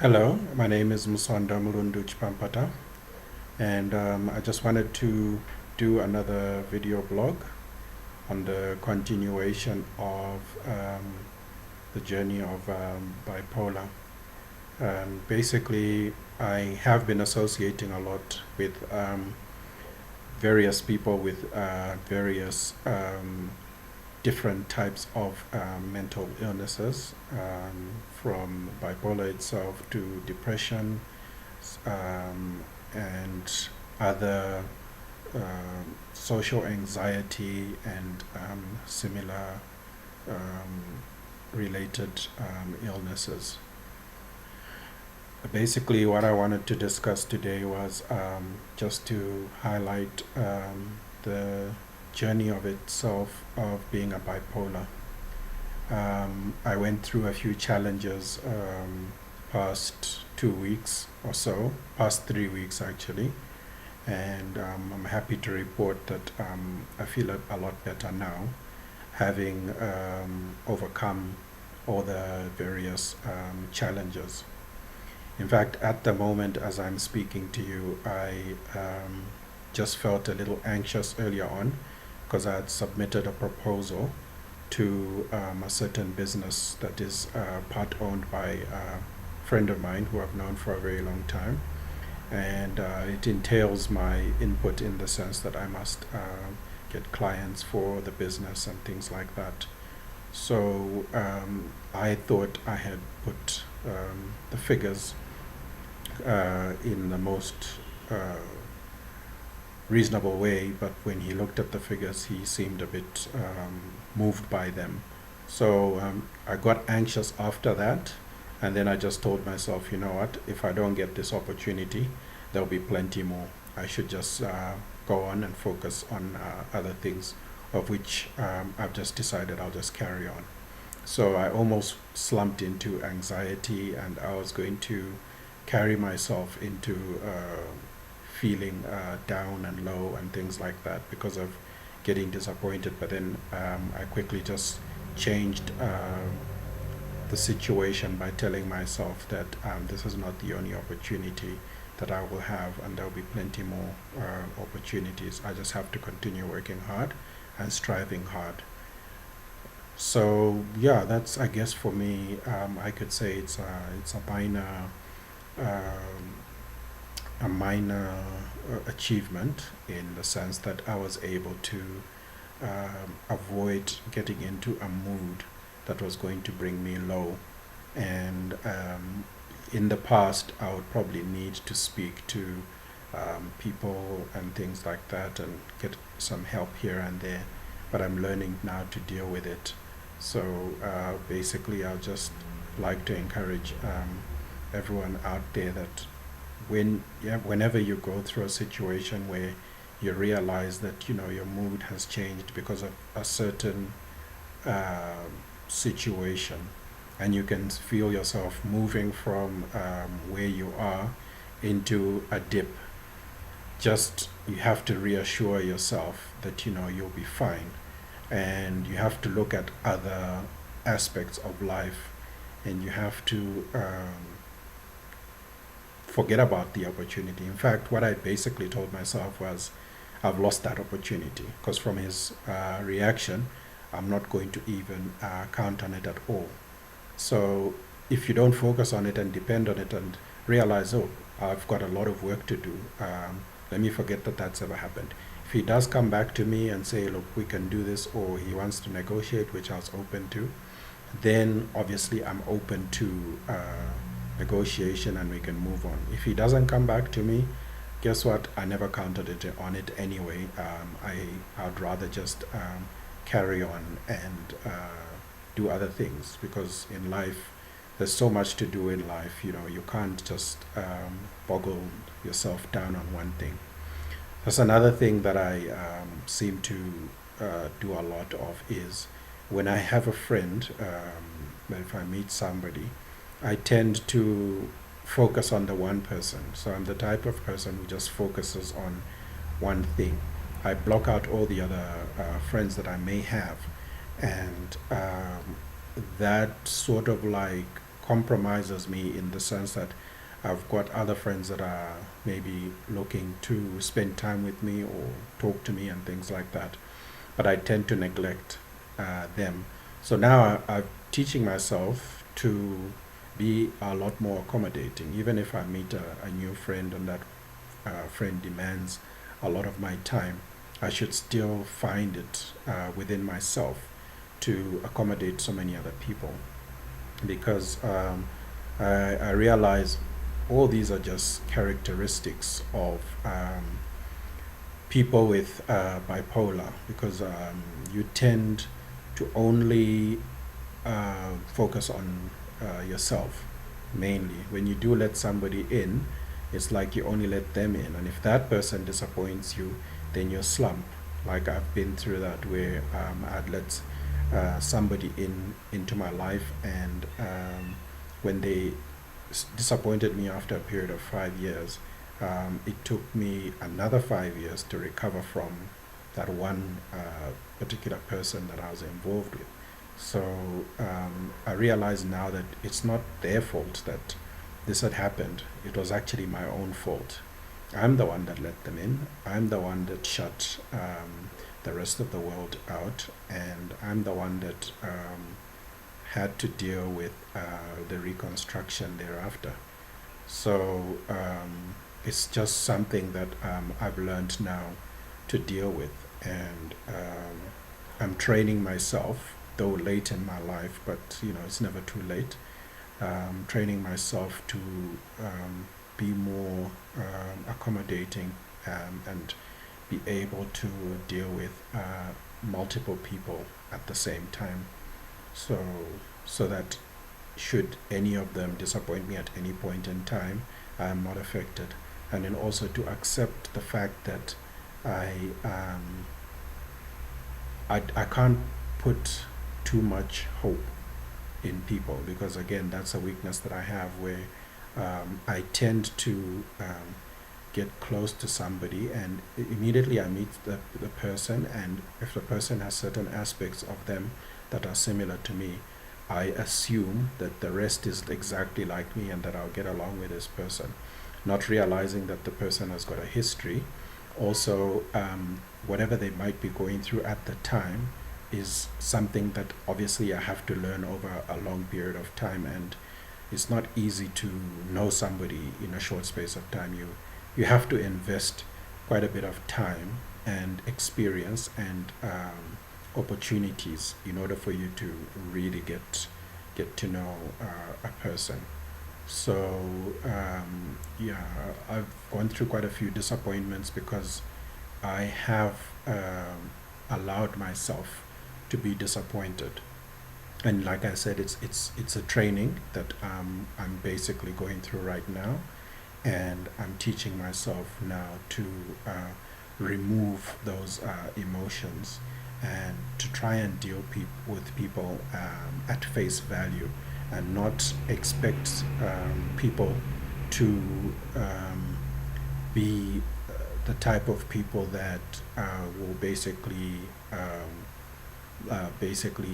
Hello, my name is Musonda Mulundu Chipampata, and I just wanted to do another video blog on the continuation of the journey of bipolar. Basically, I have been associating a lot with various people with various different types of mental illnesses, from bipolar itself to depression, and other social anxiety and similar related illnesses. Basically, what I wanted to discuss today was just to highlight the journey of itself of being a bipolar. I went through a few challenges past 2 weeks or so, past 3 weeks actually, and I'm happy to report that I feel a lot better now, having overcome all the various challenges. In fact, at the moment as I'm speaking to you, I just felt a little anxious earlier on because I had submitted a proposal to a certain business that is part owned by a friend of mine who I've known for a very long time. And it entails my input in the sense that I must get clients for the business and things like that. So I thought I had put the figures in the most reasonable way, but when he looked at the figures, he seemed a bit moved by them. So I got anxious after that, and then I just told myself, you know what, if I don't get this opportunity, there'll be plenty more. I should just go on and focus on other things, of which I've just decided I'll just carry on. So I almost slumped into anxiety, and I was going to carry myself into feeling down and low and things like that because of getting disappointed. But then I quickly just changed the situation by telling myself that this is not the only opportunity that I will have, and there'll be plenty more opportunities. I just have to continue working hard and striving hard. So yeah, that's, I guess, for me. I could say it's um, a minor achievement in the sense that I was able to avoid getting into a mood that was going to bring me low. And in the past, I would probably need to speak to people and things like that and get some help here and there. But I'm learning now to deal with it. So basically, I'll just like to encourage everyone out there that whenever you go through a situation where you realize that your mood has changed because of a certain situation, and you can feel yourself moving from where you are into a dip, just you have to reassure yourself that you'll be fine, and you have to look at other aspects of life, and you have to forget about the opportunity. In fact, what I basically told myself was, I've lost that opportunity, because from his reaction, I'm not going to even count on it at all. So if you don't focus on it and depend on it and realize, oh, I've got a lot of work to do, let me forget that that's ever happened. If he does come back to me and say, look, we can do this, or he wants to negotiate, which I was open to, then obviously I'm open to negotiation and we can move on. If he doesn't come back to me, guess what? I never counted on it anyway. I'd rather just carry on and do other things, because in life there's so much to do in life. You can't just boggle yourself down on one thing. That's another thing that I seem to do a lot of, is when I have a friend, if I meet somebody, I tend to focus on the one person. So I'm the type of person who just focuses on one thing. I block out all the other friends that I may have, and that sort of like compromises me in the sense that I've got other friends that are maybe looking to spend time with me or talk to me and things like that, but I tend to neglect them. So now I'm teaching myself to be a lot more accommodating. Even if I meet a new friend and that friend demands a lot of my time, I should still find it within myself to accommodate so many other people, because I realize all these are just characteristics of people with bipolar, because you tend to only focus on yourself mainly. When you do let somebody in, it's like you only let them in, and if that person disappoints you, then you slump. Like I've been through that, where I'd let somebody into my life, and when they disappointed me after a period of 5 years, it took me another 5 years to recover from that one particular person that I was involved with. So I realize now that it's not their fault that this had happened. It was actually my own fault. I'm the one that let them in. I'm the one that shut the rest of the world out, and I'm the one that had to deal with the reconstruction thereafter. So it's just something that I've learned now to deal with, and I'm training myself, though late in my life, but it's never too late. Training myself to be more accommodating, and be able to deal with multiple people at the same time. So, so that should any of them disappoint me at any point in time, I am not affected. And then also to accept the fact that I um, I can't put too much hope in people, because again, that's a weakness that I have, where I tend to get close to somebody, and immediately I meet the person, and if the person has certain aspects of them that are similar to me, I assume that the rest is exactly like me and that I'll get along with this person, not realizing that the person has got a history. Also, whatever they might be going through at the time is something that obviously I have to learn over a long period of time, and it's not easy to know somebody in a short space of time. You have to invest quite a bit of time and experience and opportunities in order for you to really get to know a person. So yeah, I've gone through quite a few disappointments because I have allowed myself to be disappointed. And like I said, it's a training that I'm basically going through right now, and I'm teaching myself now to remove those emotions, and to try and deal with people at face value, and not expect people to be the type of people that will basically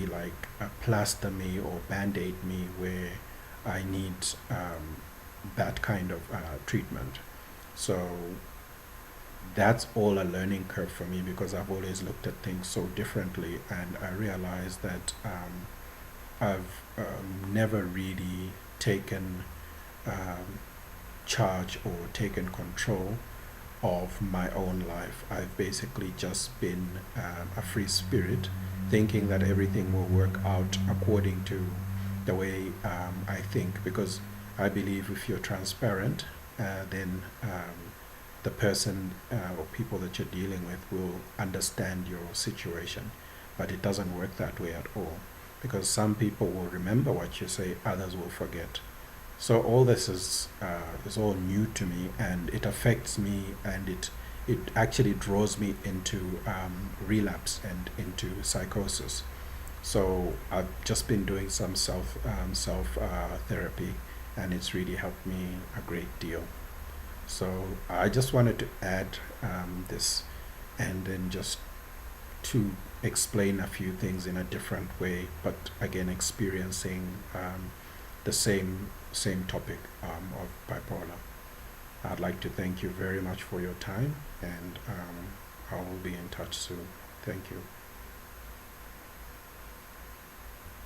like plaster me or band-aid me where I need that kind of treatment. So that's all a learning curve for me, because I've always looked at things so differently, and I realized that I've never really taken um, charge or taken control of my own life. I've basically just been a free spirit, thinking that everything will work out according to the way I think, because I believe if you're transparent, then the person or people that you're dealing with will understand your situation. But it doesn't work that way at all, because some people will remember what you say, others will forget. So all this is all new to me, and it affects me, and it actually draws me into relapse and into psychosis. So I've just been doing some self therapy, and it's really helped me a great deal. So I just wanted to add this, and then just to explain a few things in a different way, but again experiencing the same topic of bipolar. I'd like to thank you very much for your time, and I will be in touch soon. Thank you.